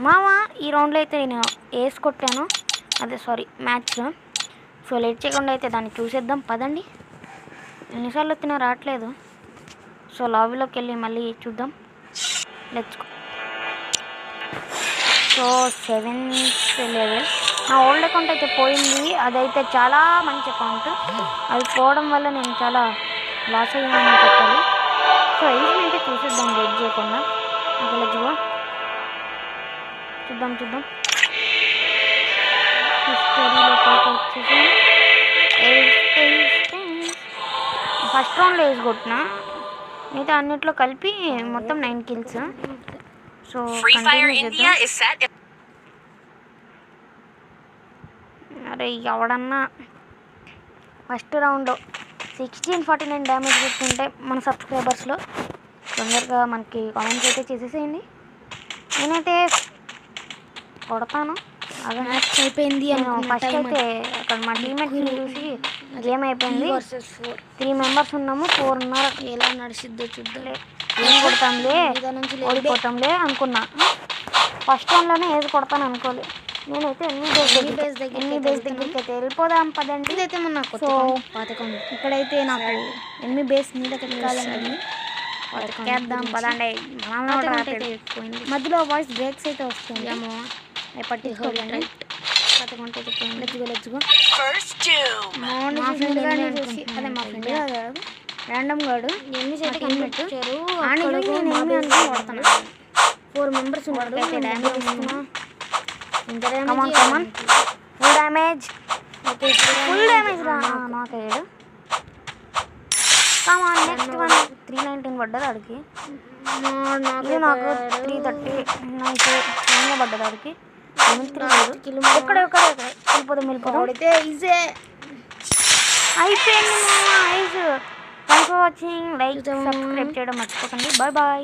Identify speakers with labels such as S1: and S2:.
S1: మామ ఈ రౌండ్లో అయితే నేను ఏస్ కొట్టాను, అదే సారీ మ్యాచ్లో. సో లేట్ చేయకుండా అయితే దాన్ని చూసేద్దాం పదండి. ఎన్నిసార్లు వచ్చినా రావట్లేదు. సో లాబీలోకి వెళ్ళి మళ్ళీ చూద్దాం. Let's go. So 7th level. నా ఓల్డ్ అకౌంట్ అయితే పోయింది, అదైతే చాలా మంచి అకౌంట్. అది పోవడం వల్ల నేను చాలా లాస్ అయ్యానని చెప్పాలి. సో ఏజ్ని అయితే చూసేద్దాం వెయిట్ చేయకుండా. అసలు చూద్దాం. హిస్టరీలోకి అయితే వచ్చేసి ఫస్ట్ రౌండ్లో వేసి కొట్టిన, మిగతా అన్నిట్లో కలిపి మొత్తం 9 kills. సో అరే ఎవడన్నా ఫస్ట్ రౌండ్లో 1649 డ్యామేజ్ పెట్టుకుంటే మన సబ్స్క్రైబర్స్లో తొందరగా మనకి కామెంట్స్ అయితే చేసేసేయండి. నేనైతే కొడతాను. అదే మ్యాచ్ అయిపోయింది. ఫస్ట్ అయితే అక్కడ మా టీమేట్ని చూసి గేమ్ అయిపోయింది. 3 members ఉన్నాము, 4 ఉన్నారు. ఎలా నడిచిద్దో చూద్దాం. ఏం కొడతాంలే, ఓడిపోతాంలే అనుకున్నా. ఫస్ట్ రౌండ్లోనే ఏది కొడతాను అనుకోలే. నేనైతే ఎన్ని బేస్ దగ్గరికి అయితే వెళ్ళిపోదాం పదండి. ఇదైతే మొన్న సో పాతకం. ఇక్కడైతే నాకు ఎన్ని బేస్ మీద ఎక్కాలండి. ఎక్కేద్దాం పదండి. మధ్యలో వాయిస్ బ్రేక్స్ అయితే వస్తుంది. ఏమో పట్టించుకోండి. మా ఫ్రెండ్ గారిని చూసి, అదే మా ఫ్రెండ్ కాదు ర్యాండమ్ గాడు ఎన్ని చేతి కనిపెట్టారు. నేను ఏమి అనుకుని కొడుతున్నాను. 4 members ఉన్నాడు. డ్యామేజ్ ఇస్తున్నా. ఫుల్ డ్యామేజ్ రా నాకయ్యాడు. కమాన్ నెక్స్ట్ వన్. 319 పడ్డది ఆడికి. ఇది నాకు 330 పడ్డది ఆడికి. ఎక్కడ వెళ్ళిపోదాం. అయిపోయింది. Thanks for watching. Like subscribe చేయడం మర్చిపోకండి. Bye bye.